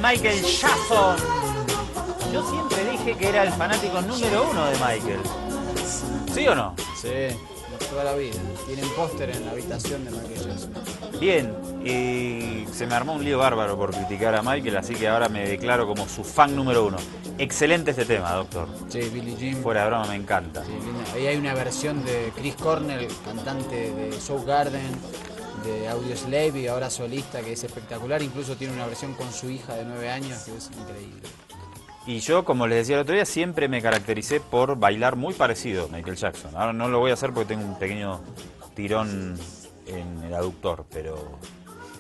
Michael Jackson. Yo siempre dije que era el fanático número 1 de Michael. ¿Sí o no? Sí, de toda la vida. Tienen póster en la habitación de Michael Jackson. Bien, y se me armó un lío bárbaro por criticar a Michael, así que ahora me declaro como su fan número 1. Excelente este tema, doctor. Sí, Billie Jean. Fuera de broma, me encanta. Sí, linda. Ahí hay una versión de Chris Cornell, cantante de Soundgarden, de Audioslave y ahora solista, que es espectacular. Incluso tiene una versión con su hija de 9 años que es increíble. Y yo, como les decía el otro día, siempre me caractericé por bailar muy parecido a Michael Jackson. Ahora no lo voy a hacer porque tengo un pequeño tirón en el aductor, pero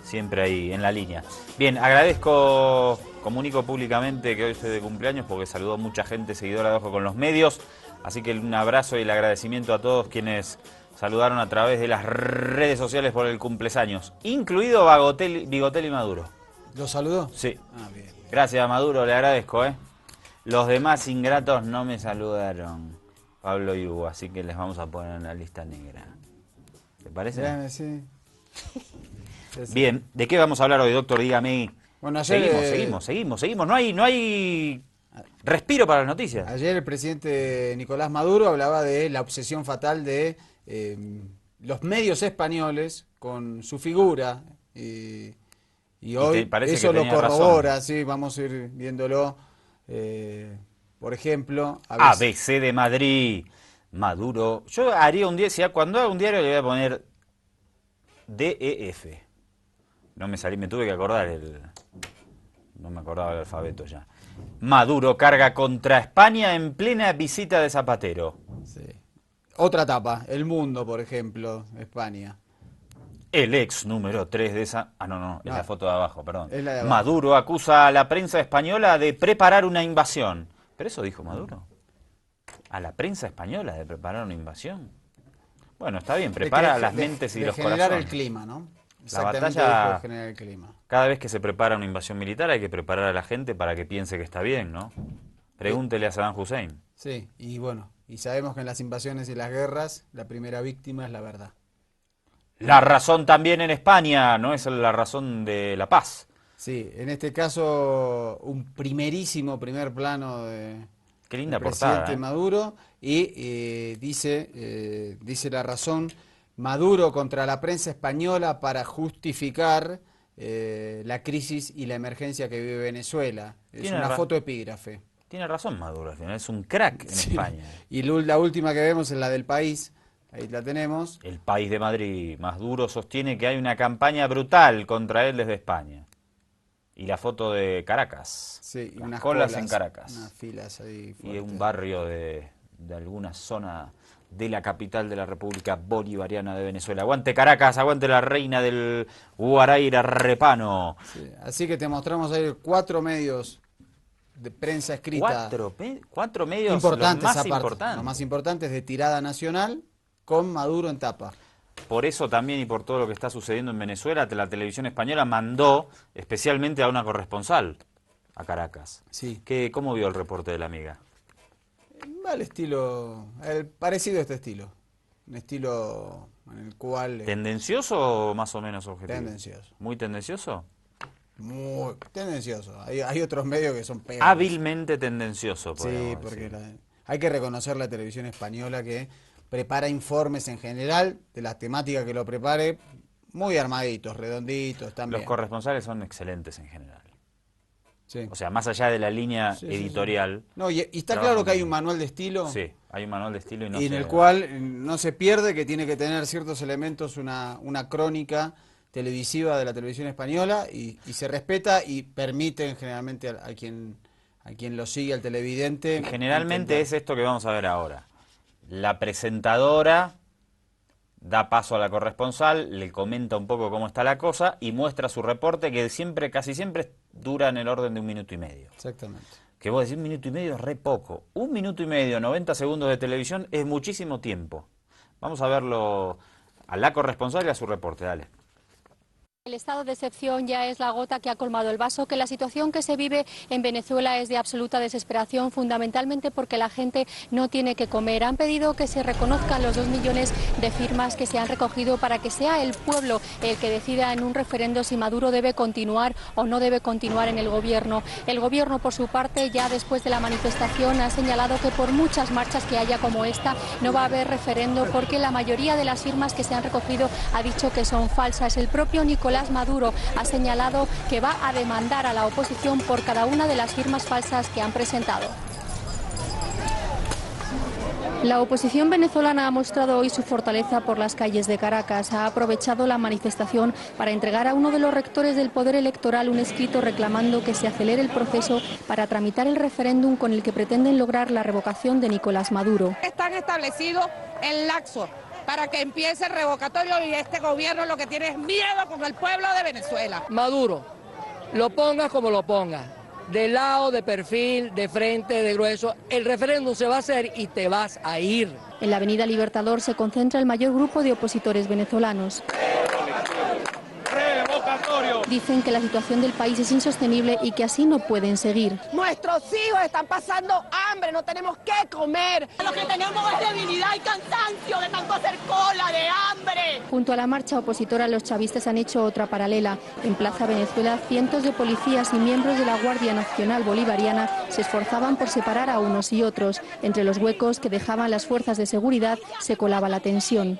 siempre ahí en la línea. Bien, agradezco, comunico públicamente que hoy estoy de cumpleaños porque saludó mucha gente seguidora de Ojo con los Medios. Así que un abrazo y el agradecimiento a todos quienes saludaron a través de las redes sociales por el cumpleaños, incluido Bigotelli Maduro. ¿Lo saludó? Sí. Ah, bien. Gracias, Maduro, le agradezco, ¿eh? Los demás ingratos no me saludaron, Pablo y Hugo, así que les vamos a poner en la lista negra. ¿Te parece? Sí. Bien, ¿de qué vamos a hablar hoy, doctor? Dígame. Bueno, ayer, Seguimos. No hay respiro para las noticias. Ayer el presidente Nicolás Maduro hablaba de la obsesión fatal de los medios españoles con su figura. Y hoy eso lo corrobora, sí, vamos a ir viéndolo. Por ejemplo, ABC de Madrid, Maduro. Yo haría un día, cuando haga un diario le voy a poner DEF. No me salí, me tuve que acordar no me acordaba el alfabeto ya. Maduro carga contra España en plena visita de Zapatero. Sí. Otra etapa, El Mundo, por ejemplo, España. El ex número 3 de esa... no, es la foto de abajo, perdón. Es la de abajo. Maduro acusa a la prensa española de preparar una invasión. ¿Pero eso dijo Maduro? ¿A la prensa española de preparar una invasión? Bueno, está bien, prepara las mentes y los corazones. Generar el clima, ¿no? La batalla, generar el clima. Cada vez que se prepara una invasión militar hay que preparar a la gente para que piense que está bien, ¿no? Pregúntele a Saddam Hussein. Sí, y bueno, y sabemos que en las invasiones y las guerras la primera víctima es la verdad. La razón también en España, no es la razón de la paz. Sí, en este caso un primer plano de Qué linda presidente portada, Maduro y dice La Razón, Maduro contra la prensa española para justificar la crisis y la emergencia que vive Venezuela. Es una foto epígrafe. Tiene razón Maduro, al final es un crack en España. Y la última que vemos es la del País. Ahí la tenemos. El País de Madrid. Maduro sostiene que hay una campaña brutal contra él desde España. Y la foto de Caracas. Sí, unas colas en Caracas. Unas filas ahí fuertes. Y un barrio de alguna zona de la capital de la República Bolivariana de Venezuela. Aguante Caracas, aguante la reina del Guaraíra Repano. Sí, así que te mostramos ahí 4 medios de prensa escrita. ¿Cuatro medios importantes, los más importantes? Los más importantes de tirada nacional con Maduro en tapa. Por eso también y por todo lo que está sucediendo en Venezuela, la televisión española mandó especialmente a una corresponsal a Caracas. Sí. ¿Cómo vio el reporte de la amiga? Al estilo, parecido a este estilo. Un estilo en el cual... ¿Tendencioso o más o menos objetivo? Tendencioso. ¿Muy tendencioso? Muy tendencioso. Hay otros medios que son peores. Hábilmente tendencioso, sí, porque hay que reconocer la televisión española que prepara informes en general, de las temáticas que lo prepare, muy armaditos, redonditos también. Los corresponsales son excelentes en general. Sí. O sea, más allá de la línea editorial. Sí. No, y está claro que hay un manual de estilo. Sí, hay un manual de estilo y en el cual no se pierde, que tiene que tener ciertos elementos, una crónica televisiva de la televisión española y se respeta y permiten generalmente a quien lo sigue, al televidente. Y generalmente es esto que vamos a ver ahora. La presentadora da paso a la corresponsal, le comenta un poco cómo está la cosa y muestra su reporte que casi siempre dura en el orden de 1 minuto y medio. Exactamente. Que vos decís 1 minuto y medio es re poco. 1 minuto y medio, 90 segundos de televisión es muchísimo tiempo. Vamos a verlo a la corresponsal y a su reporte, dale. El estado de excepción ya es la gota que ha colmado el vaso, que la situación que se vive en Venezuela es de absoluta desesperación, fundamentalmente porque la gente no tiene que comer. Han pedido que se reconozcan los 2 millones de firmas que se han recogido para que sea el pueblo el que decida en un referendo si Maduro debe continuar o no debe continuar en el gobierno. El gobierno, por su parte, ya después de la manifestación ha señalado que por muchas marchas que haya como esta no va a haber referendo porque la mayoría de las firmas que se han recogido ha dicho que son falsas. El propio Nicolás Maduro ha señalado que va a demandar a la oposición por cada una de las firmas falsas que han presentado. La oposición venezolana ha mostrado hoy su fortaleza por las calles de Caracas. Ha aprovechado la manifestación para entregar a uno de los rectores del Poder Electoral un escrito reclamando que se acelere el proceso para tramitar el referéndum con el que pretenden lograr la revocación de Nicolás Maduro. Están establecidos en laxo para que empiece el revocatorio y este gobierno lo que tiene es miedo con el pueblo de Venezuela. Maduro, lo pongas como lo pongas, de lado, de perfil, de frente, de grueso, el referéndum se va a hacer y te vas a ir. En la Avenida Libertador se concentra el mayor grupo de opositores venezolanos. Dicen que la situación del país es insostenible y que así no pueden seguir. Nuestros hijos están pasando hambre, no tenemos qué comer. Lo que tenemos es debilidad y cansancio de tanto hacer cola, de hambre. Junto a la marcha opositora, los chavistas han hecho otra paralela. En Plaza Venezuela, cientos de policías y miembros de la Guardia Nacional Bolivariana se esforzaban por separar a unos y otros. Entre los huecos que dejaban las fuerzas de seguridad se colaba la tensión.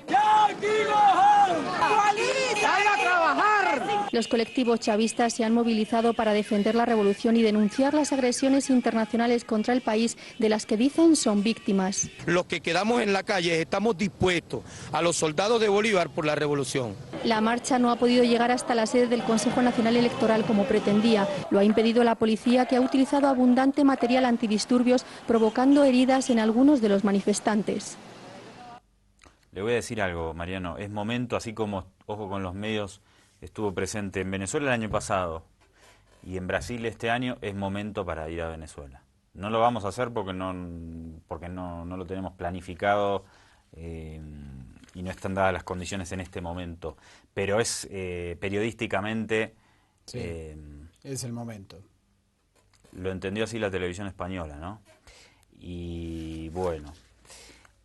Los colectivos chavistas se han movilizado para defender la revolución y denunciar las agresiones internacionales contra el país de las que dicen son víctimas. Los que quedamos en la calle estamos dispuestos a los soldados de Bolívar por la revolución. La marcha no ha podido llegar hasta la sede del Consejo Nacional Electoral como pretendía. Lo ha impedido la policía, que ha utilizado abundante material antidisturbios, provocando heridas en algunos de los manifestantes. Le voy a decir algo, Mariano. Es momento, así como, ojo con los medios, estuvo presente en Venezuela el año pasado y en Brasil este año, es momento para ir a Venezuela. No lo vamos a hacer porque no lo tenemos planificado y no están dadas las condiciones en este momento. Pero es periodísticamente... Sí, es el momento. Lo entendió así la televisión española, ¿no? Y bueno,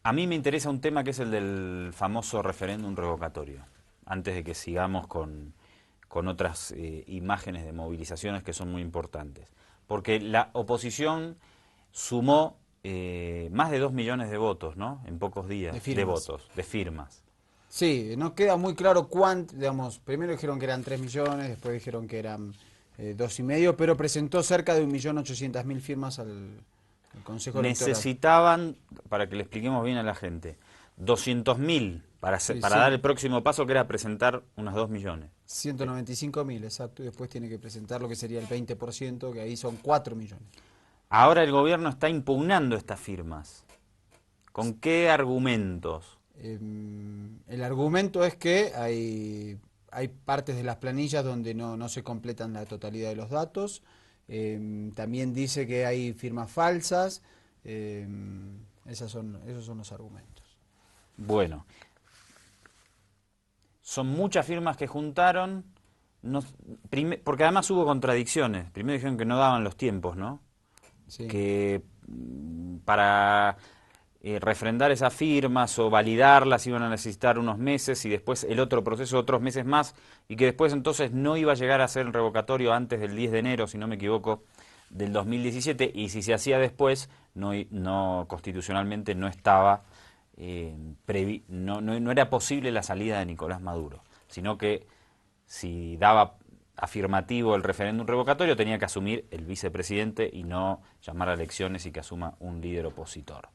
a mí me interesa un tema que es el del famoso referéndum revocatorio. Antes de que sigamos con otras imágenes de movilizaciones que son muy importantes. Porque la oposición sumó más de 2 millones de votos, ¿no? En pocos días, de firmas. Sí, no queda muy claro cuánto, digamos, primero dijeron que eran 3 millones, después dijeron que eran 2,5, pero presentó cerca de 1.800.000 firmas al Consejo Electoral. Necesitaban, para que le expliquemos bien a la gente, 200.000 para dar el próximo paso, que era presentar unos 2 millones. 195.000, exacto, y después tiene que presentar lo que sería el 20%, que ahí son 4 millones. Ahora el gobierno está impugnando estas firmas. ¿Con qué argumentos? El argumento es que hay partes de las planillas donde no se completan la totalidad de los datos. También dice que hay firmas falsas. Esos son los argumentos. Bueno, son muchas firmas que juntaron, porque además hubo contradicciones. Primero dijeron que no daban los tiempos, ¿no? Sí. Que para refrendar esas firmas o validarlas iban a necesitar unos meses y después el otro proceso otros meses más, y que después entonces no iba a llegar a ser el revocatorio antes del 10 de enero, si no me equivoco, del 2017, y si se hacía después, no constitucionalmente no estaba... no era posible la salida de Nicolás Maduro, sino que si daba afirmativo el referéndum revocatorio tenía que asumir el vicepresidente y no llamar a elecciones y que asuma un líder opositor.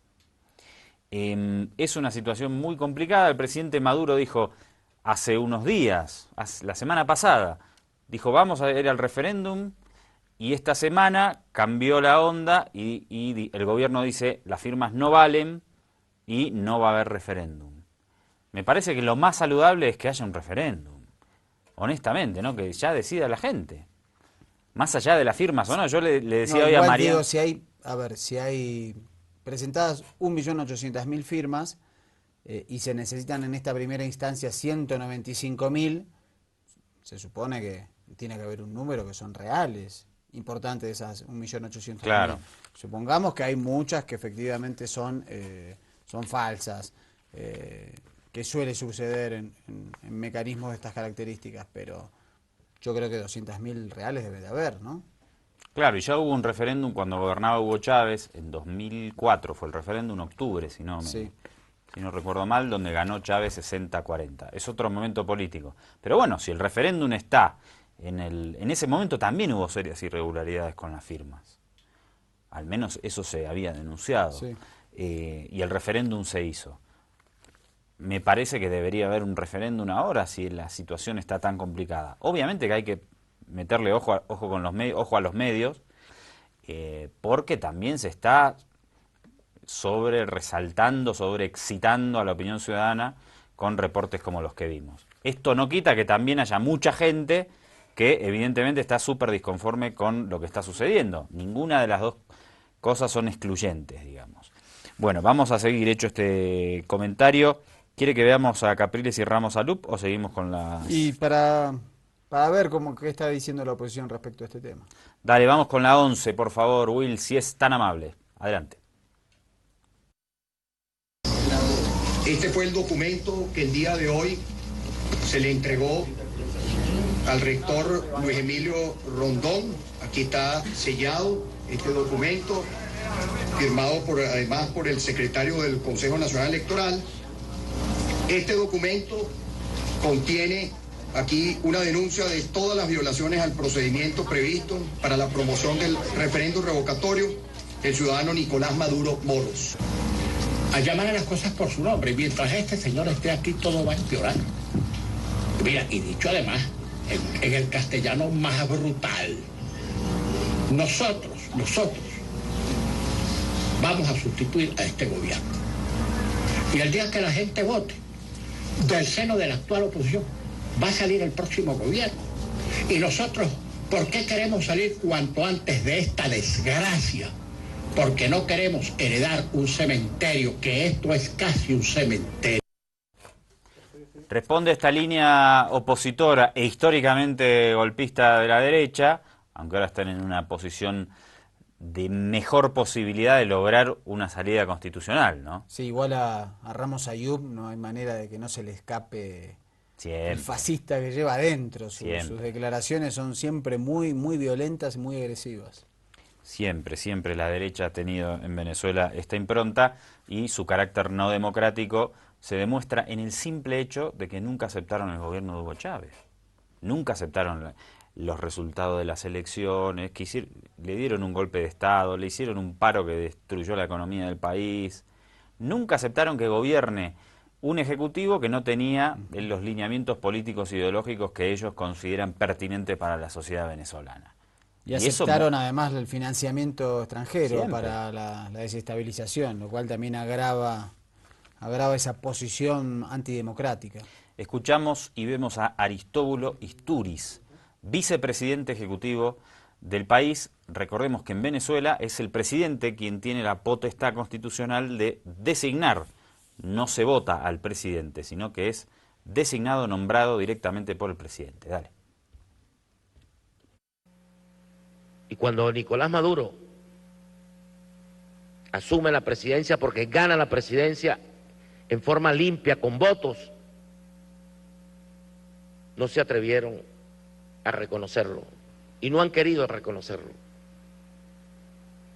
Es una situación muy complicada. El presidente Maduro dijo hace unos días, la semana pasada, dijo vamos a ir al referéndum, y esta semana cambió la onda y el gobierno dice las firmas no valen y no va a haber referéndum. Me parece que lo más saludable es que haya un referéndum, honestamente, ¿no? Que ya decida la gente, más allá de las firmas o no. Yo le decía hoy a María... Digo, si hay presentadas 1.800.000 firmas y se necesitan en esta primera instancia 195.000, se supone que tiene que haber un número que son reales, importantes de esas 1.800.000. Claro. Supongamos que hay muchas que efectivamente son falsas, que suele suceder en mecanismos de estas características, pero yo creo que 200.000 reales debe de haber, ¿no? Claro, y ya hubo un referéndum cuando gobernaba Hugo Chávez, en 2004 fue el referéndum, en octubre, si no recuerdo mal, donde ganó Chávez 60-40. Es otro momento político. Pero bueno, si el referéndum está en ese momento también hubo serias irregularidades con las firmas. Al menos eso se había denunciado. Sí. Y el referéndum se hizo. Me parece que debería haber un referéndum ahora si la situación está tan complicada. Obviamente que hay que meterle ojo a los medios, porque también se está sobreexcitando a la opinión ciudadana con reportes como los que vimos. Esto no quita que también haya mucha gente que evidentemente está súper disconforme con lo que está sucediendo. Ninguna de las dos cosas son excluyentes, digamos. Bueno, vamos a seguir hecho este comentario. ¿Quiere que veamos a Capriles y Ramos Alup o seguimos con las...? Y para ver qué está diciendo la oposición respecto a este tema. Dale, vamos con la 11, por favor, Will, si es tan amable. Adelante. Este fue el documento que el día de hoy se le entregó al rector Luis Emilio Rondón. Aquí está sellado este documento, firmado además por el secretario del Consejo Nacional Electoral. Este documento contiene aquí una denuncia de todas las violaciones al procedimiento previsto para la promoción del referéndum revocatorio del ciudadano Nicolás Maduro Moros. A llamar a las cosas por su nombre. Mientras este señor esté aquí, todo va a empeorar. Mira, y dicho además, en el castellano más brutal, nosotros vamos a sustituir a este gobierno. Y el día que la gente vote, del seno de la actual oposición, va a salir el próximo gobierno. Y nosotros, ¿por qué queremos salir cuanto antes de esta desgracia? Porque no queremos heredar un cementerio, que esto es casi un cementerio. Responde esta línea opositora e históricamente golpista de la derecha, aunque ahora están en una posición de mejor posibilidad de lograr una salida constitucional, ¿no? Sí, igual a Ramos Alup no hay manera de que no se le escape el fascista que lleva adentro. Sus declaraciones son siempre muy, muy violentas y muy agresivas. Siempre la derecha ha tenido en Venezuela esta impronta y su carácter no democrático se demuestra en el simple hecho de que nunca aceptaron el gobierno de Hugo Chávez. Nunca aceptaron los resultados de las elecciones, le dieron un golpe de Estado, le hicieron un paro que destruyó la economía del país. Nunca aceptaron que gobierne un ejecutivo que no tenía los lineamientos políticos e ideológicos que ellos consideran pertinentes para la sociedad venezolana. Y aceptaron además el financiamiento extranjero para la desestabilización, lo cual también agrava esa posición antidemocrática. Escuchamos y vemos a Aristóbulo Istúriz, vicepresidente ejecutivo del país. Recordemos que en Venezuela es el presidente quien tiene la potestad constitucional de designar. No se vota al presidente, sino que es designado, nombrado directamente por el presidente. Dale. Y cuando Nicolás Maduro asume la presidencia, porque gana la presidencia en forma limpia, con votos, no se atrevieron a reconocerlo y no han querido reconocerlo.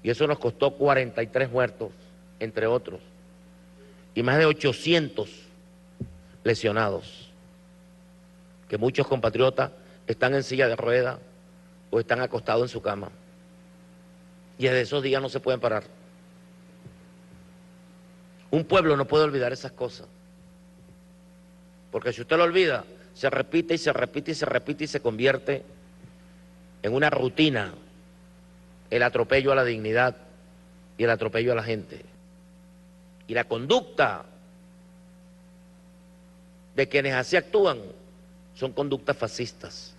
Y eso nos costó 43 muertos, entre otros, y más de 800 lesionados, que muchos compatriotas están en silla de ruedas o están acostados en su cama. Y desde esos días no se pueden parar. Un pueblo no puede olvidar esas cosas. Porque si usted lo olvida, se repite y se repite y se repite y se convierte en una rutina el atropello a la dignidad y el atropello a la gente. Y la conducta de quienes así actúan son conductas fascistas.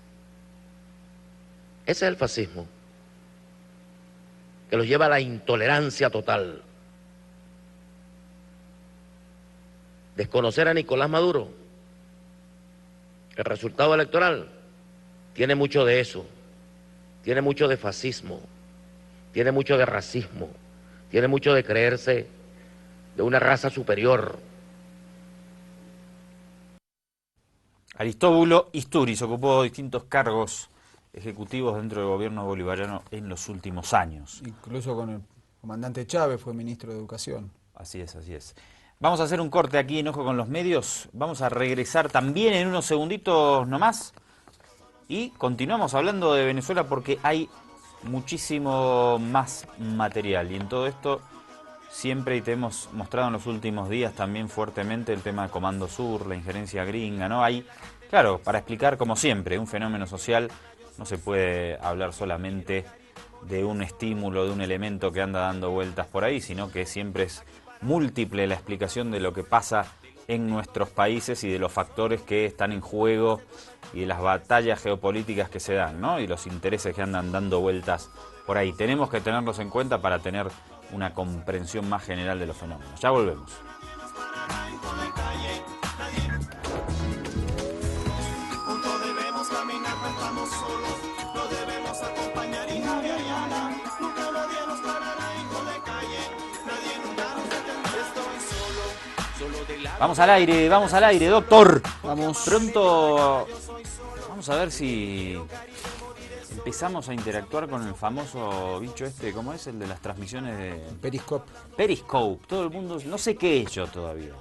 Ese es el fascismo, que los lleva a la intolerancia total. Desconocer a Nicolás Maduro, el resultado electoral, tiene mucho de eso, tiene mucho de fascismo, tiene mucho de racismo, tiene mucho de creerse de una raza superior. Aristóbulo Istúriz ocupó distintos cargos ejecutivos dentro del gobierno bolivariano en los últimos años. Incluso con el comandante Chávez fue ministro de Educación. Así es, así es. Vamos a hacer un corte aquí en Ojo con los Medios. Vamos a regresar también en unos segunditos nomás. Y continuamos hablando de Venezuela porque hay muchísimo más material. Y en todo esto siempre, y te hemos mostrado en los últimos días también fuertemente el tema de Comando Sur, la injerencia gringa, ¿no? Hay, claro, para explicar como siempre un fenómeno social no se puede hablar solamente de un estímulo, de un elemento que anda dando vueltas por ahí, sino que siempre es múltiple la explicación de lo que pasa en nuestros países y de los factores que están en juego y de las batallas geopolíticas que se dan, ¿no? Y los intereses que andan dando vueltas por ahí. Tenemos que tenerlos en cuenta para tener una comprensión más general de los fenómenos. Ya volvemos. Vamos al aire, doctor. Vamos. Pronto vamos a ver si empezamos a interactuar con el famoso bicho este, ¿cómo es? El de las transmisiones de... Periscope. Periscope. Todo el mundo, no sé qué he hecho todavía,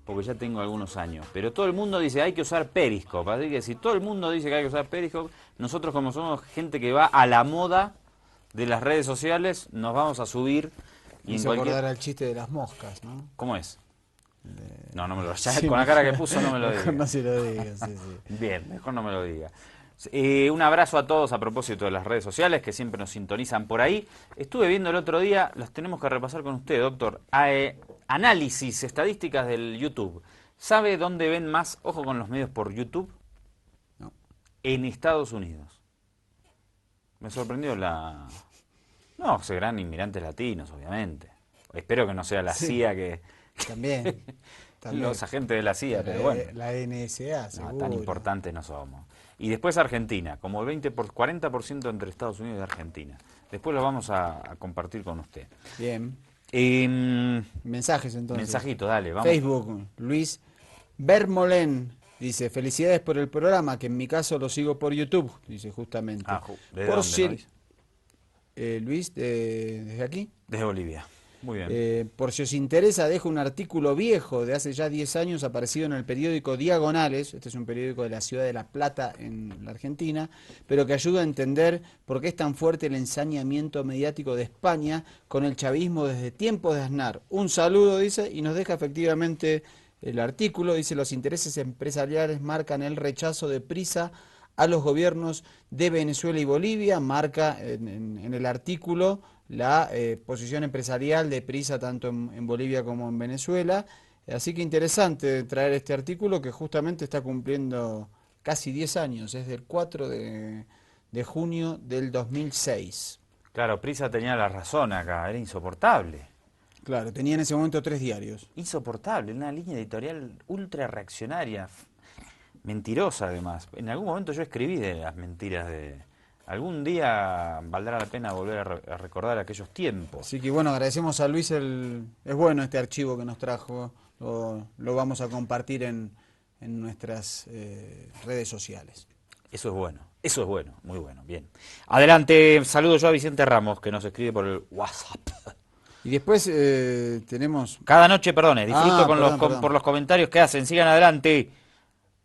porque ya tengo algunos años, pero todo el mundo dice hay que usar Periscope. Así que si todo el mundo dice que hay que usar Periscope, nosotros como somos gente que va a la moda de las redes sociales, nos vamos a subir. Y en cualquier... acordar al chiste de las moscas, ¿no? ¿Cómo es? No me lo ya sí, con la cara que puso no me lo diga. Mejor no se lo diga, sí. Bien, mejor no me lo diga. Un abrazo a todos a propósito de las redes sociales que siempre nos sintonizan por ahí. Estuve viendo el otro día, las tenemos que repasar con usted, doctor. Análisis, estadísticas del YouTube. ¿Sabe dónde ven más, ojo con los medios, por YouTube? No. En Estados Unidos. Me sorprendió la... No, serán inmigrantes latinos, obviamente. Espero que no sea la CIA que... También. Los agentes de la CIA, pero bueno. La NSA, seguro. No, tan importantes no somos. Y después Argentina, como el 40% entre Estados Unidos y Argentina. Después lo vamos a compartir con usted. Bien. Mensajes entonces. Mensajito, dale, vamos. Facebook, Luis Bermolén dice, felicidades por el programa, que en mi caso lo sigo por YouTube, dice justamente. ¿De dónde, Luis, ¿desde aquí? Desde Bolivia. Muy bien. Por si os interesa, dejo un artículo viejo de hace ya 10 años aparecido en el periódico Diagonales. Este es un periódico de la ciudad de La Plata, en la Argentina, pero que ayuda a entender por qué es tan fuerte el ensañamiento mediático de España con el chavismo desde tiempos de Aznar. Un saludo, dice, y nos deja efectivamente el artículo. Dice, los intereses empresariales marcan el rechazo de Prisa a los gobiernos de Venezuela y Bolivia. Marca en el artículo la posición empresarial de Prisa tanto en Bolivia como en Venezuela. Así que interesante traer este artículo que justamente está cumpliendo casi 10 años, es del 4 de junio del 2006. Claro, Prisa tenía la razón acá, era insoportable. Claro, tenía en ese momento 3 diarios. Insoportable, una línea editorial ultra reaccionaria, mentirosa además. En algún momento yo escribí de las mentiras de... Algún día valdrá la pena volver a recordar aquellos tiempos. Así que bueno, agradecemos a Luis, es bueno este archivo que nos trajo, lo vamos a compartir en nuestras redes sociales. Eso es bueno, muy bueno, bien. Adelante, saludo yo a Vicente Ramos, que nos escribe por el WhatsApp. Y después tenemos... Cada noche, disfruto por los comentarios que hacen, sigan adelante.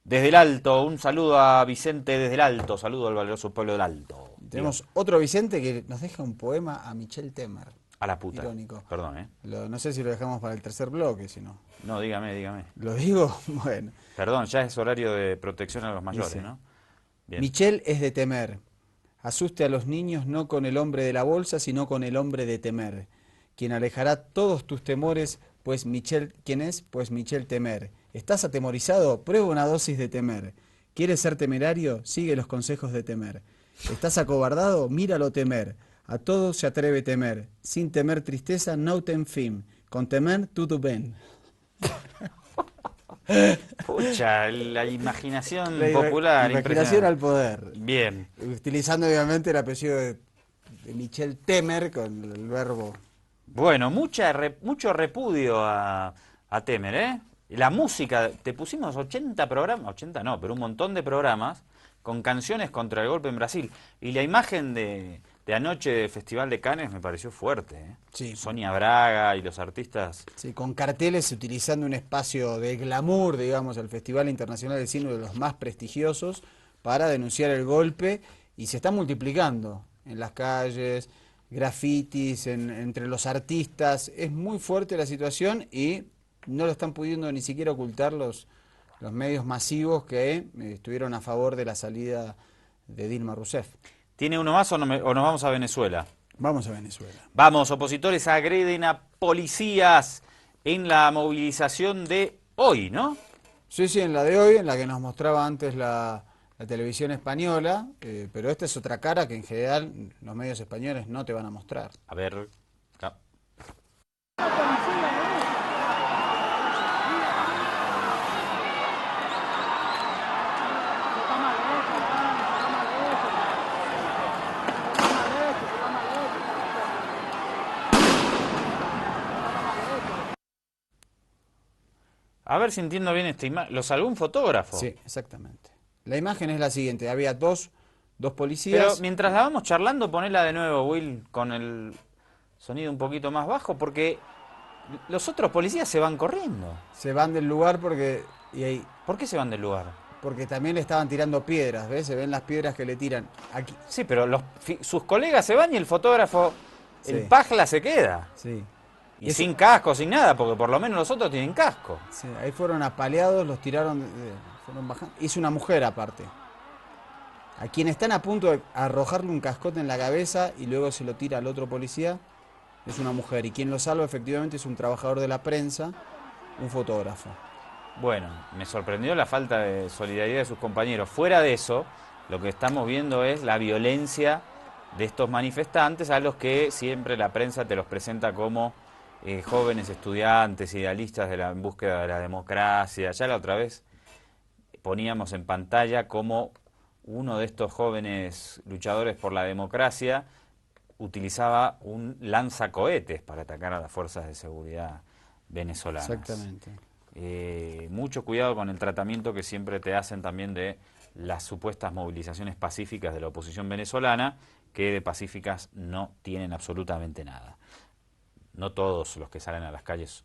Desde el Alto, un saludo a Vicente desde el Alto, saludo al valeroso pueblo del Alto. Tenemos otro Vicente que nos deja un poema a Michel Temer. A la puta. Irónico. Perdón, no sé si lo dejamos para el tercer bloque, si no. No, dígame. ¿Lo digo? Bueno. Perdón, ya es horario de protección a los mayores, ¿no? Bien. Michel es de temer. Asuste a los niños no con el hombre de la bolsa, sino con el hombre de temer. Quien alejará todos tus temores, pues Michel, ¿quién es? Pues Michel Temer. ¿Estás atemorizado? Prueba una dosis de Temer. ¿Quieres ser temerario? Sigue los consejos de Temer. ¿Estás acobardado? Míralo temer. A todo se atreve Temer. Sin temer tristeza, no ten fin. Con temer, todo ven. Pucha, la imaginación popular. Imaginación al poder. Bien. Utilizando obviamente el apellido de Michel Temer con el verbo. Bueno, mucho repudio a Temer, ¿eh? La música, te pusimos 80 programas, 80 no, pero un montón de programas con canciones contra el golpe en Brasil. Y la imagen de anoche del Festival de Cannes me pareció fuerte, ¿eh? Sí. Sonia Braga y los artistas. Sí, con carteles utilizando un espacio de glamour, digamos, el Festival Internacional de Cine, uno de los más prestigiosos, para denunciar el golpe, y se está multiplicando en las calles, grafitis, entre los artistas. Es muy fuerte la situación y no lo están pudiendo ni siquiera ocultar los medios masivos que estuvieron a favor de la salida de Dilma Rousseff. ¿Tiene uno más o nos vamos a Venezuela? Vamos a Venezuela. Vamos, opositores agreden a policías en la movilización de hoy, ¿no? Sí, en la de hoy, en la que nos mostraba antes la televisión española, pero esta es otra cara que en general los medios españoles no te van a mostrar. A ver... A ver si entiendo bien esta imagen. ¿Lo salvó un fotógrafo? Sí, exactamente. La imagen es la siguiente. Había dos policías. Pero mientras la vamos charlando, ponela de nuevo, Will, con el sonido un poquito más bajo, porque los otros policías se van corriendo. Se van del lugar porque... ¿Por qué se van del lugar? Porque también le estaban tirando piedras, ¿ves? Se ven las piedras que le tiran. Aquí. Sí, pero sus colegas se van y el fotógrafo, sí, el pajla se queda. Sí. Y sin casco, sin nada, porque por lo menos los otros tienen casco. Sí, ahí fueron apaleados, los tiraron, fueron bajando. Es una mujer aparte. A quien están a punto de arrojarle un cascote en la cabeza y luego se lo tira al otro policía, es una mujer. Y quien lo salva efectivamente es un trabajador de la prensa, un fotógrafo. Bueno, me sorprendió la falta de solidaridad de sus compañeros. Fuera de eso, lo que estamos viendo es la violencia de estos manifestantes, a los que siempre la prensa te los presenta como jóvenes estudiantes, idealistas en búsqueda de la democracia. Ya la otra vez poníamos en pantalla cómo uno de estos jóvenes luchadores por la democracia utilizaba un lanzacohetes para atacar a las fuerzas de seguridad venezolanas. Exactamente. Mucho cuidado con el tratamiento que siempre te hacen también de las supuestas movilizaciones pacíficas de la oposición venezolana, que de pacíficas no tienen absolutamente nada. No todos los que salen a las calles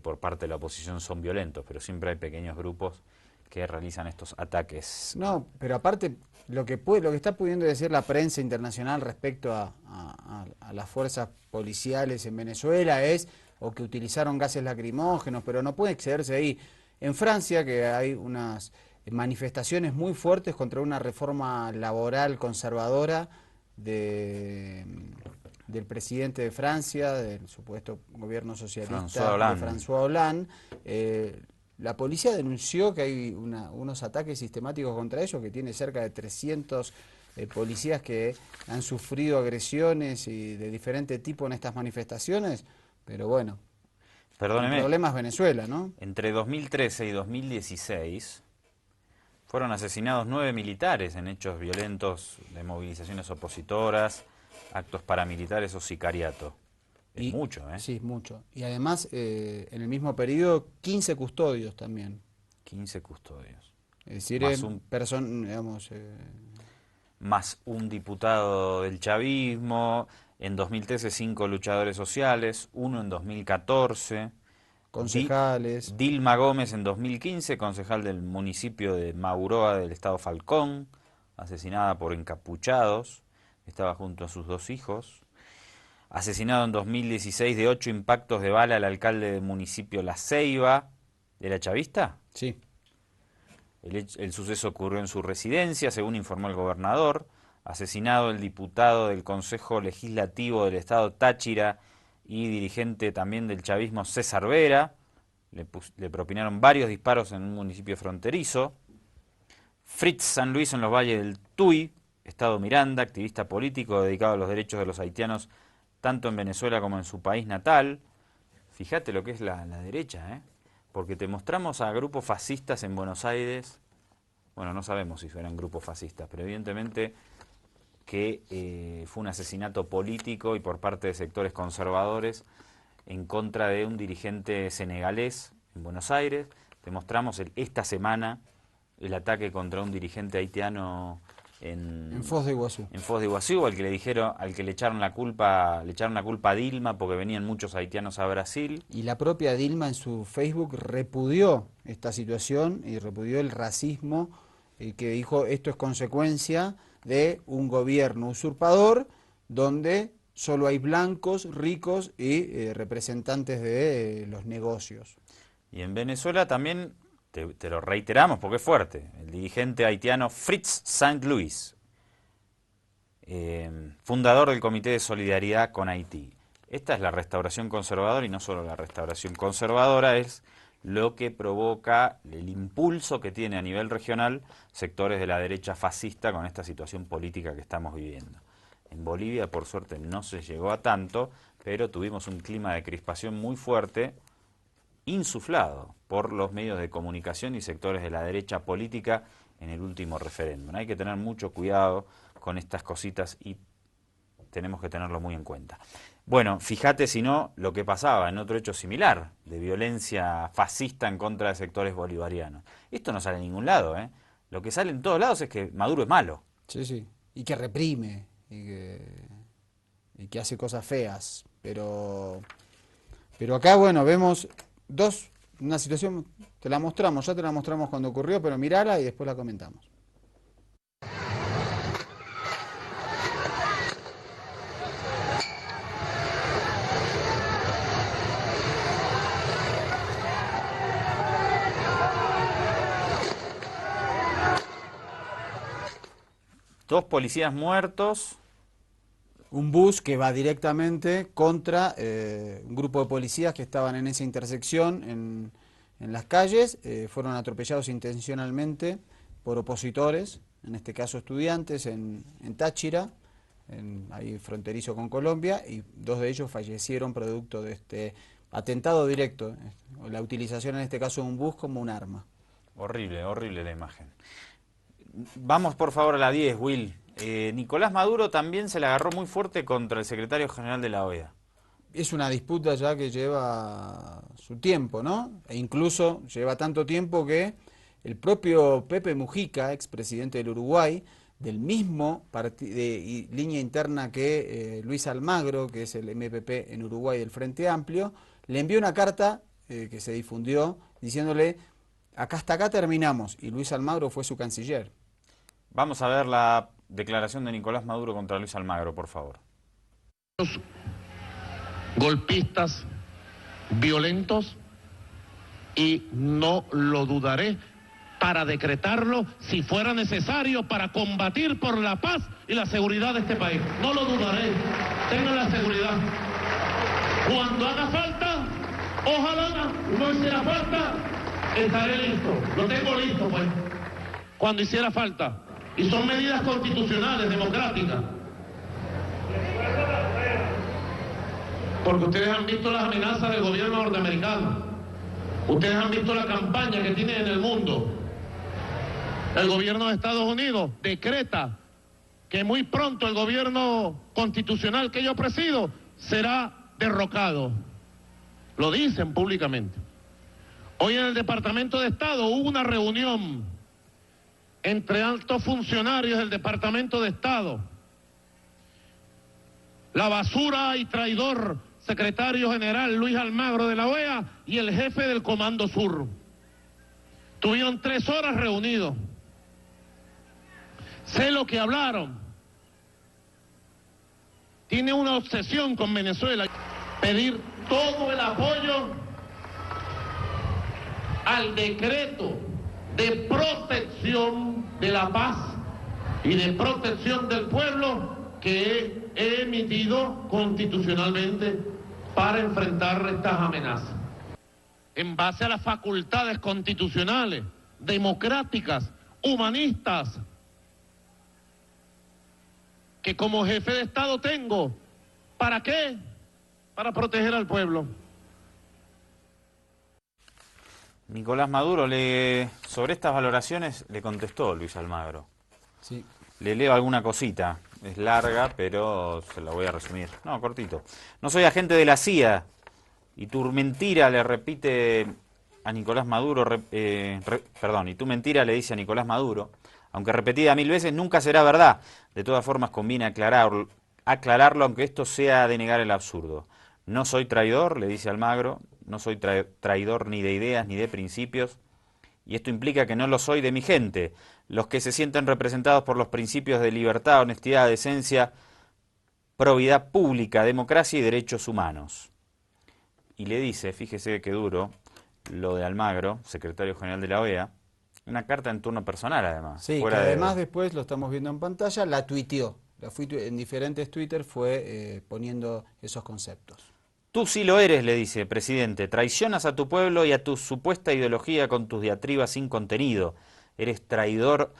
por parte de la oposición son violentos, pero siempre hay pequeños grupos que realizan estos ataques. No, pero aparte lo que está pudiendo decir la prensa internacional respecto a las fuerzas policiales en Venezuela es o que utilizaron gases lacrimógenos, pero no puede excederse ahí. En Francia, que hay unas manifestaciones muy fuertes contra una reforma laboral conservadora del presidente de Francia, del supuesto gobierno socialista de François Hollande. La policía denunció que hay unos ataques sistemáticos contra ellos, que tiene cerca de 300 policías que han sufrido agresiones y de diferente tipo en estas manifestaciones, pero bueno, perdóneme, el problema es Venezuela, ¿no? Entre 2013 y 2016 fueron asesinados 9 militares en hechos violentos de movilizaciones opositoras, actos paramilitares o sicariato. Es mucho, ¿eh? Sí, mucho. Y además, en el mismo periodo, 15 custodios también. 15 custodios. Es decir, más un diputado del chavismo, en 2013 5 luchadores sociales, 1 en 2014. Concejales. Dilma Gómez en 2015, concejal del municipio de Mauroa del estado Falcón, asesinada por encapuchados, estaba junto a sus 2 hijos. Asesinado en 2016 de 8 impactos de bala al alcalde del municipio La Ceiba. ¿Era chavista? Sí. El suceso ocurrió en su residencia, según informó el gobernador. Asesinado el diputado del Consejo Legislativo del Estado Táchira y dirigente también del chavismo César Vera. Le propinaron varios disparos en un municipio fronterizo. Fritz San Luis en los valles del Tuy, Estado Miranda, activista político dedicado a los derechos de los haitianos tanto en Venezuela como en su país natal. Fíjate lo que es la derecha, ¿eh? porque te mostramos a grupos fascistas en Buenos Aires. Bueno, no sabemos si eran grupos fascistas, pero evidentemente que fue un asesinato político y por parte de sectores conservadores en contra de un dirigente senegalés en Buenos Aires. Te mostramos esta semana el ataque contra un dirigente haitiano en Foz de Iguazú. En Foz de Iguazú, al que le echaron la culpa a Dilma porque venían muchos haitianos a Brasil. Y la propia Dilma en su Facebook repudió esta situación y repudió el racismo, que dijo esto es consecuencia de un gobierno usurpador donde solo hay blancos, ricos y representantes de los negocios. Y en Venezuela también, te lo reiteramos porque es fuerte, el dirigente haitiano Fritz Saint-Louis, fundador del Comité de Solidaridad con Haití. Esta es la restauración conservadora, y no solo la restauración conservadora, es lo que provoca el impulso que tiene a nivel regional sectores de la derecha fascista con esta situación política que estamos viviendo. En Bolivia, por suerte, no se llegó a tanto, pero tuvimos un clima de crispación muy fuerte, insuflado por los medios de comunicación y sectores de la derecha política en el último referéndum. Hay que tener mucho cuidado con estas cositas y tenemos que tenerlo muy en cuenta. Bueno, fíjate si no lo que pasaba en otro hecho similar de violencia fascista en contra de sectores bolivarianos. Esto no sale en ningún lado, ¿eh? Lo que sale en todos lados es que Maduro es malo. Sí, sí. Y que reprime y que hace cosas feas. Pero acá, bueno, vemos una situación, ya te la mostramos cuando ocurrió, pero mirala y después la comentamos. Dos policías muertos. Un bus que va directamente contra un grupo de policías que estaban en esa intersección en las calles. Fueron atropellados intencionalmente por opositores, en este caso estudiantes, en Táchira, ahí fronterizo con Colombia, y 2 de ellos fallecieron producto de este atentado directo, o la utilización en este caso de un bus como un arma. Horrible, horrible la imagen. Vamos por favor a la 10, Will. Nicolás Maduro también se la agarró muy fuerte contra el secretario general de la OEA. Es una disputa ya que lleva su tiempo, ¿no? E incluso lleva tanto tiempo que el propio Pepe Mujica, expresidente del Uruguay, del mismo línea interna que Luis Almagro, que es el MPP en Uruguay del Frente Amplio, le envió una carta que se difundió diciéndole: hasta acá terminamos, y Luis Almagro fue su canciller. Vamos a ver la declaración de Nicolás Maduro contra Luis Almagro, por favor. Los golpistas violentos, y no lo dudaré para decretarlo si fuera necesario para combatir por la paz y la seguridad de este país. No lo dudaré, tengan la seguridad. Cuando haga falta, ojalá no hiciera falta, estaré listo. Lo tengo listo, pues. Cuando hiciera falta. Y son medidas constitucionales, democráticas. Porque ustedes han visto las amenazas del gobierno norteamericano. Ustedes han visto la campaña que tiene en el mundo. El gobierno de Estados Unidos decreta que muy pronto el gobierno constitucional que yo presido será derrocado. Lo dicen públicamente. Hoy en el Departamento de Estado hubo una reunión entre altos funcionarios del Departamento de Estado, la basura y traidor secretario general Luis Almagro de la OEA y el jefe del Comando Sur. Tuvieron 3 horas reunidos. Sé lo que hablaron. Tiene una obsesión con Venezuela. Pedir todo el apoyo al decreto de protección de la paz y de protección del pueblo que he emitido constitucionalmente para enfrentar estas amenazas. En base a las facultades constitucionales, democráticas, humanistas, que como jefe de Estado tengo. ¿Para qué? Para proteger al pueblo. Nicolás Maduro, sobre estas valoraciones le contestó Luis Almagro. Sí. Le leo alguna cosita. Es larga, pero se la voy a resumir. No, cortito. No soy agente de la CIA. Y tu mentira le repite a Nicolás Maduro, y tu mentira le dice a Nicolás Maduro, aunque repetida 1000 veces, nunca será verdad. De todas formas, conviene aclararlo, aunque esto sea de negar el absurdo. No soy traidor, le dice Almagro, no soy traidor ni de ideas ni de principios, y esto implica que no lo soy de mi gente, los que se sienten representados por los principios de libertad, honestidad, decencia, probidad pública, democracia y derechos humanos. Y le dice, fíjese qué duro, lo de Almagro, secretario general de la OEA, una carta en turno personal además. Sí, que además después, lo estamos viendo en pantalla, la tuiteó. En diferentes Twitter fue poniendo esos conceptos. Tú sí lo eres, le dice, presidente. Traicionas a tu pueblo y a tu supuesta ideología con tus diatribas sin contenido. Eres traidor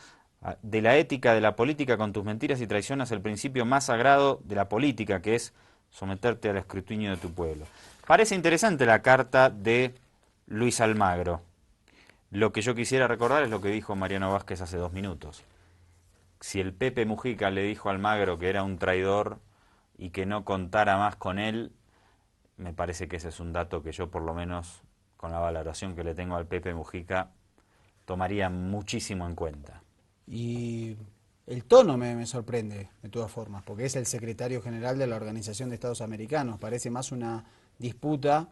de la ética de la política con tus mentiras y traicionas el principio más sagrado de la política, que es someterte al escrutinio de tu pueblo. Parece interesante la carta de Luis Almagro. Lo que yo quisiera recordar es lo que dijo Mariano Vázquez hace 2 minutos. Si el Pepe Mujica le dijo a Almagro que era un traidor y que no contara más con él, me parece que ese es un dato que yo, por lo menos, con la valoración que le tengo al Pepe Mujica, tomaría muchísimo en cuenta. Y el tono me sorprende, de todas formas, porque es el secretario general de la Organización de Estados Americanos. Parece más una disputa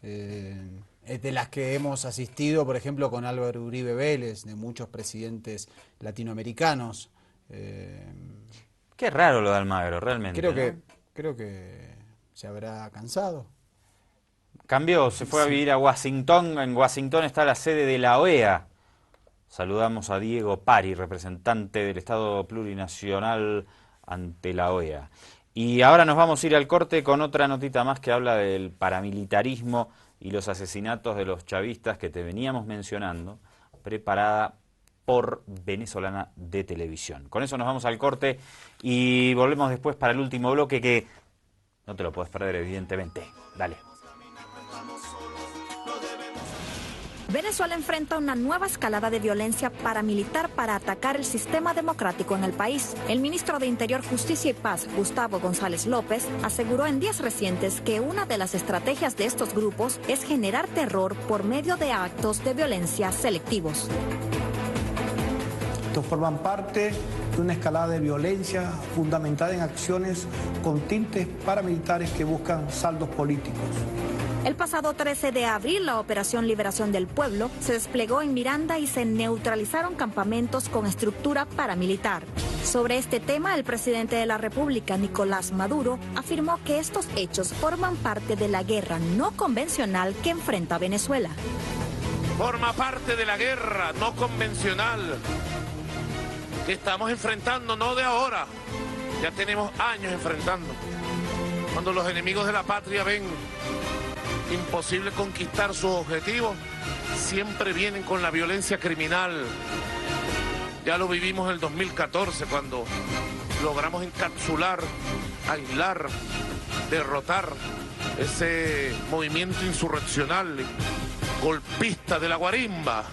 de las que hemos asistido, por ejemplo, con Álvaro Uribe Vélez, de muchos presidentes latinoamericanos. Qué raro lo de Almagro, realmente. Creo que se habrá cansado. Cambió, se fue a vivir a Washington. En Washington está la sede de la OEA. Saludamos a Diego Pari, representante del Estado Plurinacional ante la OEA. Y ahora nos vamos a ir al corte con otra notita más que habla del paramilitarismo y los asesinatos de los chavistas que te veníamos mencionando, preparada por Venezolana de Televisión. Con eso nos vamos al corte y volvemos después para el último bloque que no te lo puedes perder, evidentemente. Dale. Venezuela enfrenta una nueva escalada de violencia paramilitar para atacar el sistema democrático en el país. El ministro de Interior, Justicia y Paz, Gustavo González López, aseguró en días recientes que una de las estrategias de estos grupos es generar terror por medio de actos de violencia selectivos. Estos forman parte de una escalada de violencia fundamentada en acciones con tintes paramilitares que buscan saldos políticos. El pasado 13 de abril, la Operación Liberación del Pueblo se desplegó en Miranda y se neutralizaron campamentos con estructura paramilitar. Sobre este tema, el presidente de la República, Nicolás Maduro, afirmó que estos hechos forman parte de la guerra no convencional que enfrenta Venezuela. Forma parte de la guerra no convencional que estamos enfrentando, no de ahora, ya tenemos años enfrentando. Cuando los enemigos de la patria ven imposible conquistar sus objetivos, siempre vienen con la violencia criminal. Ya lo vivimos en el 2014 cuando logramos encapsular, aislar, derrotar ese movimiento insurreccional, golpista de la guarimba.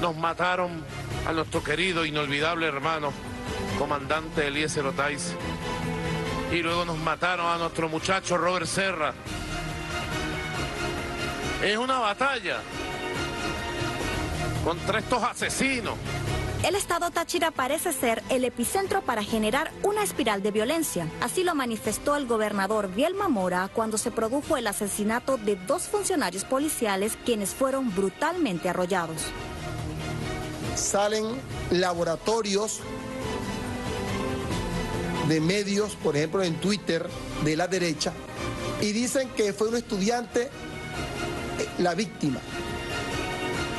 Nos mataron a nuestro querido, inolvidable hermano, comandante Eliezer Otáiz. Y luego nos mataron a nuestro muchacho Robert Serra. Es una batalla contra estos asesinos. El estado Táchira parece ser el epicentro para generar una espiral de violencia. Así lo manifestó el gobernador Bielma Mora cuando se produjo el asesinato de 2 funcionarios policiales quienes fueron brutalmente arrollados. Salen laboratorios de medios, por ejemplo en Twitter, de la derecha, y dicen que fue un estudiante la víctima.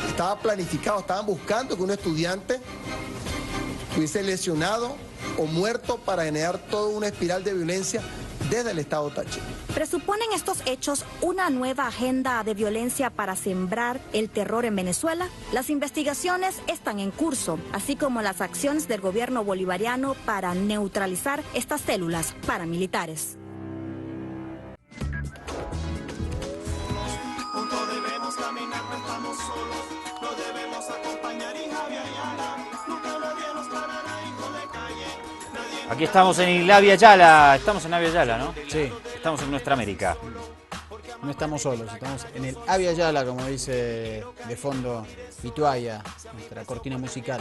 Estaba planificado, estaban buscando que un estudiante hubiese lesionado o muerto para generar toda una espiral de violencia desde el estado Táchira. ¿Presuponen estos hechos una nueva agenda de violencia para sembrar el terror en Venezuela? Las investigaciones están en curso, así como las acciones del gobierno bolivariano para neutralizar estas células paramilitares. Juntos debemos caminar, no estamos solos. Aquí estamos en Avia Yala. Estamos en Avia Yala, ¿no? Sí. Estamos en nuestra América. No estamos solos, estamos en el Avia Yala, como dice de fondo Pituaya, nuestra cortina musical.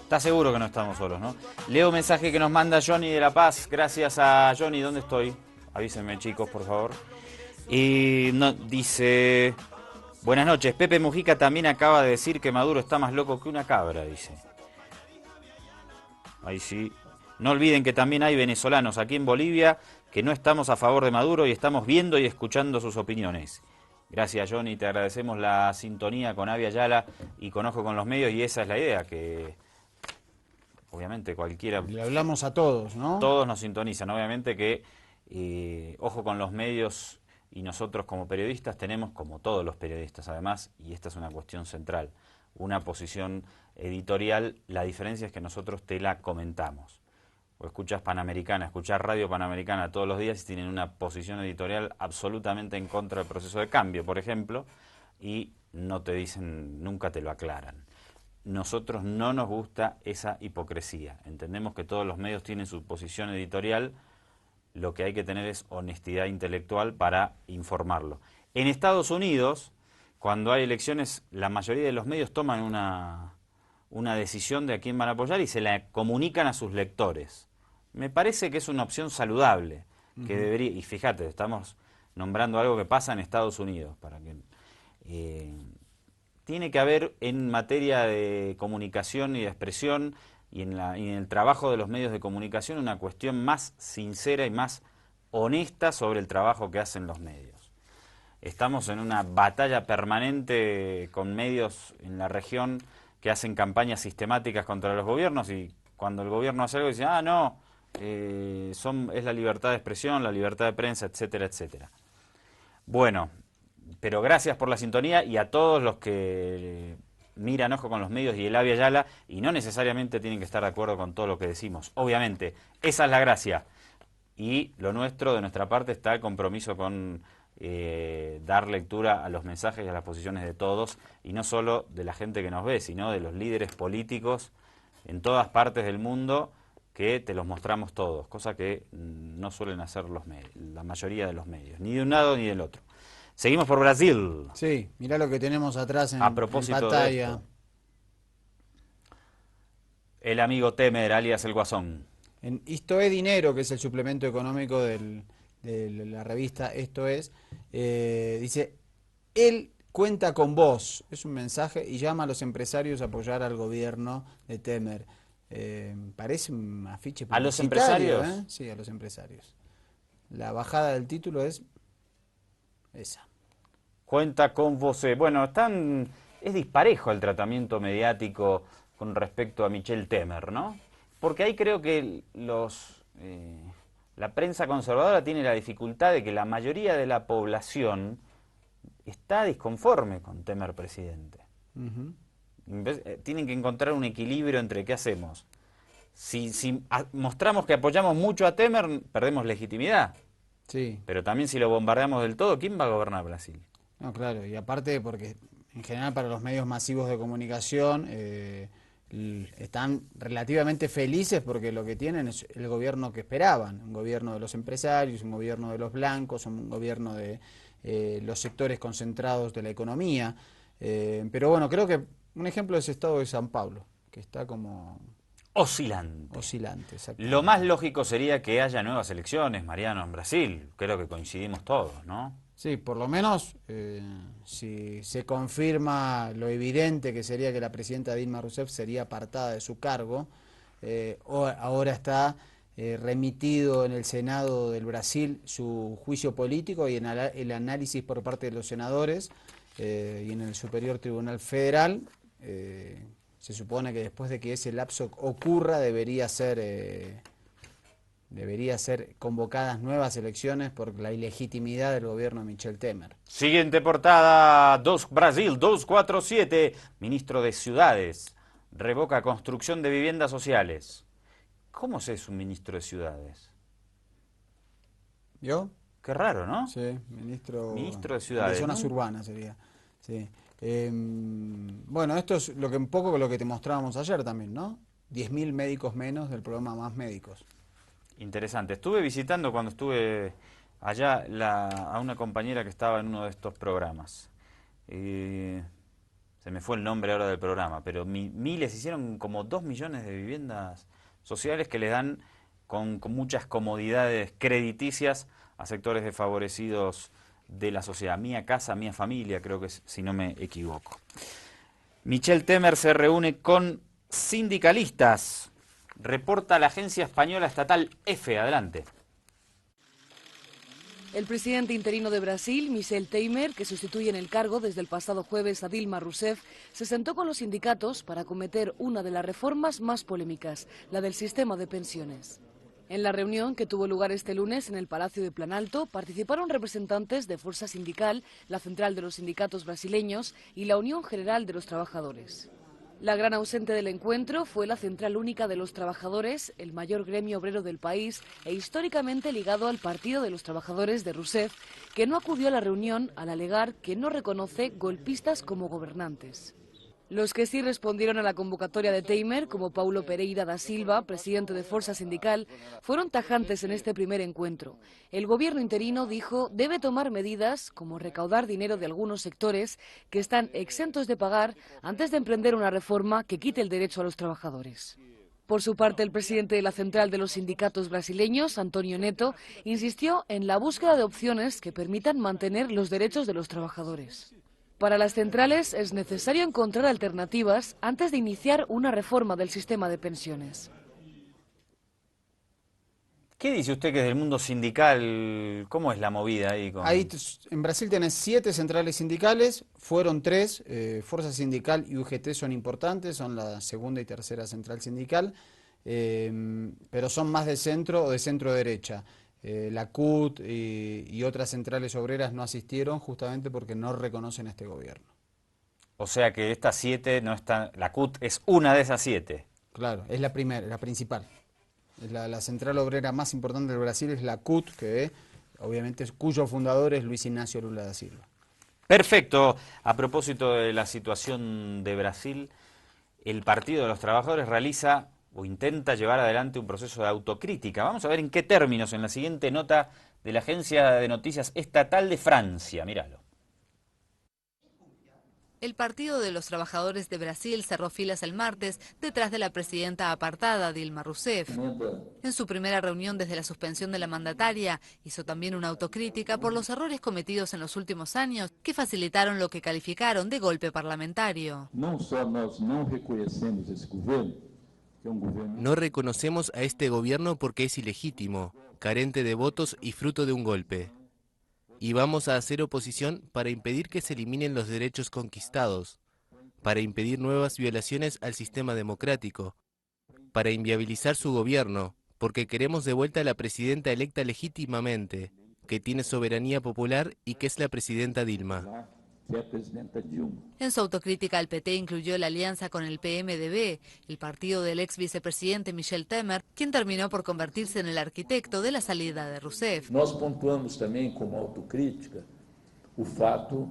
¿Estás seguro que no estamos solos, no? Leo un mensaje que nos manda Johnny de La Paz. Gracias a Johnny. ¿Dónde estoy? Avísenme, chicos, por favor. Y dice... Buenas noches. Pepe Mujica también acaba de decir que Maduro está más loco que una cabra, dice. Ahí sí. No olviden que también hay venezolanos aquí en Bolivia que no estamos a favor de Maduro y estamos viendo y escuchando sus opiniones. Gracias, Johnny. Te agradecemos la sintonía con Avia Yala y con Ojo con los Medios, y esa es la idea, que obviamente cualquiera... Le hablamos a todos, ¿no? Todos nos sintonizan. Obviamente que Ojo con los Medios y nosotros como periodistas tenemos, como todos los periodistas además, y esta es una cuestión central, una posición editorial. La diferencia es que nosotros te la comentamos. O escuchas Panamericana, escuchas Radio Panamericana todos los días y tienen una posición editorial absolutamente en contra del proceso de cambio, por ejemplo, y no te dicen, nunca te lo aclaran. Nosotros no nos gusta esa hipocresía. Entendemos que todos los medios tienen su posición editorial, lo que hay que tener es honestidad intelectual para informarlo. En Estados Unidos, cuando hay elecciones, la mayoría de los medios toman una decisión de a quién van a apoyar y se la comunican a sus lectores. Me parece que es una opción saludable, que debería, y fíjate, estamos nombrando algo que pasa en Estados Unidos, para que tiene que haber en materia de comunicación y de expresión y en el trabajo de los medios de comunicación una cuestión más sincera y más honesta sobre el trabajo que hacen los medios. Estamos en una batalla permanente con medios en la región que hacen campañas sistemáticas contra los gobiernos, y cuando el gobierno hace algo dicen, no, es la libertad de expresión, la libertad de prensa, etcétera, etcétera. Bueno, pero gracias por la sintonía, y a todos los que miran Ojo con los Medios y el Avia Yala, y no necesariamente tienen que estar de acuerdo con todo lo que decimos. Obviamente, esa es la gracia. Y lo nuestro, de nuestra parte, está el compromiso con dar lectura a los mensajes y a las posiciones de todos, y no solo de la gente que nos ve, sino de los líderes políticos en todas partes del mundo, que te los mostramos todos, cosa que no suelen hacer la mayoría de los medios, ni de un lado ni del otro. Seguimos por Brasil. Sí, mirá lo que tenemos atrás en propósito de esto, el amigo Temer, alias el Guasón. En Isto es Dinero, que es el suplemento económico de la revista Esto Es, dice, él cuenta con vos, es un mensaje, y llama a los empresarios a apoyar al gobierno de Temer. Parece un afiche publicitario. ¿A los empresarios? Sí, a los empresarios. La bajada del título es esa. Cuenta con vos. Bueno, es disparejo el tratamiento mediático con respecto a Michel Temer, ¿no? Porque ahí creo que la prensa conservadora tiene la dificultad de que la mayoría de la población está disconforme con Temer presidente. Tienen que encontrar un equilibrio entre qué hacemos. Si mostramos que apoyamos mucho a Temer, perdemos legitimidad. Sí. Pero también si lo bombardeamos del todo, ¿quién va a gobernar Brasil? No, claro, y aparte porque en general para los medios masivos de comunicación están relativamente felices porque lo que tienen es el gobierno que esperaban, un gobierno de los empresarios, un gobierno de los blancos, un gobierno de los sectores concentrados de la economía. Pero bueno, creo que un ejemplo es el estado de San Pablo, que está como... Oscilante. Oscilante, exacto. Lo más lógico sería que haya nuevas elecciones, Mariano, en Brasil. Creo que coincidimos todos, ¿no? Sí, por lo menos si se confirma lo evidente que sería que la presidenta Dilma Rousseff sería apartada de su cargo, ahora está remitido en el Senado del Brasil su juicio político y en el análisis por parte de los senadores y en el Superior Tribunal Federal. Se supone que después de que ese lapso ocurra debería ser convocadas nuevas elecciones por la ilegitimidad del gobierno de Michel Temer. Siguiente portada, Brasil 247, ministro de Ciudades, revoca construcción de viviendas sociales. ¿Cómo se es un ministro de Ciudades? ¿Yo? Qué raro, ¿no? Sí, ministro de Ciudades. De zonas urbanas sería, sí. Bueno, esto es un poco lo que te mostrábamos ayer también, ¿no? 10.000 médicos menos del programa Más Médicos. Interesante. Estuve visitando cuando estuve allá a una compañera que estaba en uno de estos programas. Se me fue el nombre ahora del programa, pero miles, hicieron como 2 millones de viviendas sociales que le dan con muchas comodidades crediticias a sectores desfavorecidos de la sociedad. Mía casa, mía familia, creo que es, si no me equivoco. Michel Temer se reúne con sindicalistas. Reporta la agencia española estatal EFE. Adelante. El presidente interino de Brasil, Michel Temer, que sustituye en el cargo desde el pasado jueves a Dilma Rousseff, se sentó con los sindicatos para acometer una de las reformas más polémicas, la del sistema de pensiones. En la reunión, que tuvo lugar este lunes en el Palacio de Planalto, participaron representantes de Fuerza Sindical, la Central de los Sindicatos Brasileños y la Unión General de los Trabajadores. La gran ausente del encuentro fue la Central Única de los Trabajadores, el mayor gremio obrero del país e históricamente ligado al Partido de los Trabajadores de Rousseff, que no acudió a la reunión al alegar que no reconoce golpistas como gobernantes. Los que sí respondieron a la convocatoria de Temer, como Paulo Pereira da Silva, presidente de Fuerza Sindical, fueron tajantes en este primer encuentro. El gobierno interino dijo debe tomar medidas como recaudar dinero de algunos sectores que están exentos de pagar antes de emprender una reforma que quite el derecho a los trabajadores. Por su parte, el presidente de la Central de los Sindicatos Brasileños, Antonio Neto, insistió en la búsqueda de opciones que permitan mantener los derechos de los trabajadores. Para las centrales es necesario encontrar alternativas antes de iniciar una reforma del sistema de pensiones. ¿Qué dice usted que es del mundo sindical? ¿Cómo es la movida ahí? Ahí en Brasil tenés 7 centrales sindicales, fueron 3, Fuerza Sindical y UGT son importantes, son la segunda y tercera central sindical, pero son más de centro o de centro-derecha. La CUT y otras centrales obreras no asistieron justamente porque no reconocen a este gobierno. O sea que estas 7 no están... La CUT es una de esas 7. Claro, es la primera, la principal. La central obrera más importante del Brasil es la CUT, que obviamente cuyo fundador es Luis Ignacio Lula da Silva. Perfecto. A propósito de la situación de Brasil, el Partido de los Trabajadores realiza o intenta llevar adelante un proceso de autocrítica. Vamos a ver en qué términos en la siguiente nota de la agencia de noticias estatal de Francia. Míralo. El Partido de los Trabajadores de Brasil cerró filas el martes detrás de la presidenta apartada Dilma Rousseff. En su primera reunión desde la suspensión de la mandataria, hizo también una autocrítica por los errores cometidos en los últimos años que facilitaron lo que calificaron de golpe parlamentario. No reconocemos a este gobierno porque es ilegítimo, carente de votos y fruto de un golpe. Y vamos a hacer oposición para impedir que se eliminen los derechos conquistados, para impedir nuevas violaciones al sistema democrático, para inviabilizar su gobierno, porque queremos de vuelta a la presidenta electa legítimamente, que tiene soberanía popular y que es la presidenta Dilma. En su autocrítica, el PT incluyó la alianza con el PMDB, el partido del ex vicepresidente Michel Temer, quien terminó por convertirse en el arquitecto de la salida de Rousseff. Nós pontuamos também como autocrítica o fato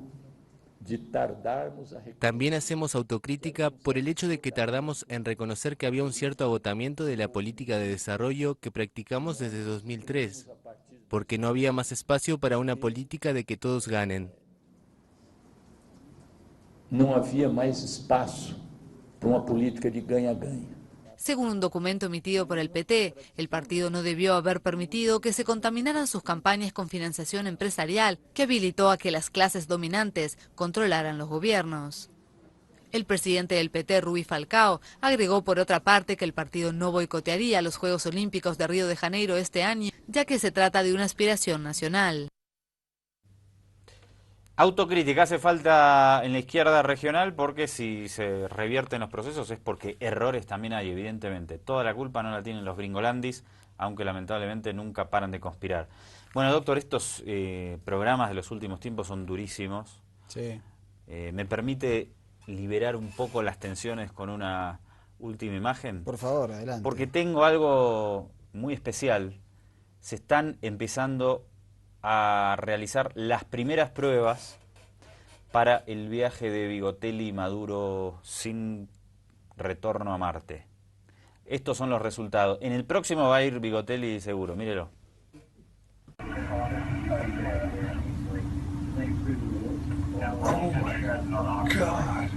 de tardarmos a... También hacemos autocrítica por el hecho de que tardamos en reconocer que había un cierto agotamiento de la política de desarrollo que practicamos desde 2003, porque no había más espacio para una política de que todos ganen. No había más espacio para una política de ganha-ganha. Según un documento emitido por el PT, el partido no debió haber permitido que se contaminaran sus campañas con financiación empresarial, que habilitó a que las clases dominantes controlaran los gobiernos. El presidente del PT, Rui Falcao, agregó por otra parte que el partido no boicotearía los Juegos Olímpicos de Río de Janeiro este año, ya que se trata de una aspiración nacional. Autocrítica hace falta en la izquierda regional porque si se revierten los procesos es porque errores también hay, evidentemente. Toda la culpa no la tienen los gringolandis, aunque lamentablemente nunca paran de conspirar. Bueno, doctor, estos programas de los últimos tiempos son durísimos. Sí. ¿Me permite liberar un poco las tensiones con una última imagen? Por favor, adelante. Porque tengo algo muy especial. Se están empezando a realizar las primeras pruebas para el viaje de Bigotelli y Maduro sin retorno a Marte. estos son los resultados. En el próximo va a ir Bigotelli seguro, mírelo. Oh my God.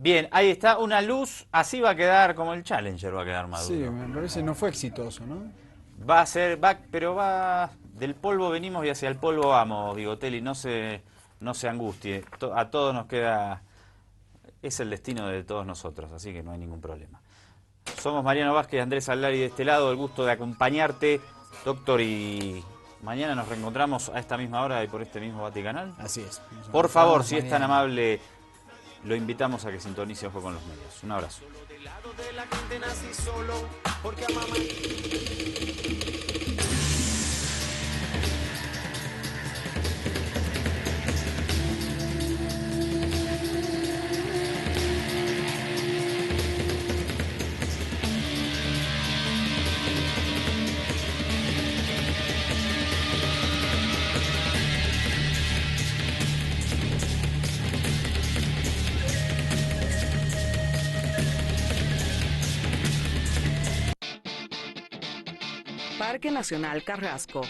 Bien, ahí está una luz, así va a quedar como el Challenger, va a quedar Maduro. Sí, me parece no fue exitoso, ¿no? Va a ser, pero va, del polvo venimos y hacia el polvo vamos, Bigotelli, no se angustie, a todos nos queda, es el destino de todos nosotros, así que no hay ningún problema. Somos Mariano Vázquez y Andrés Aldari de este lado, el gusto de acompañarte, doctor, y mañana nos reencontramos a esta misma hora y por este mismo Vaticanal. Así es. Por favor, si es tan amable, lo invitamos a que sintonice Ojo con los Medios. Un abrazo. Parque Nacional Carrasco.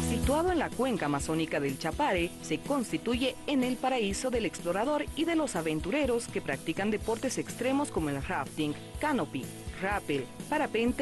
Situado en la cuenca amazónica del Chapare, se constituye en el paraíso del explorador y de los aventureros que practican deportes extremos como el rafting, canopy, rappel, parapente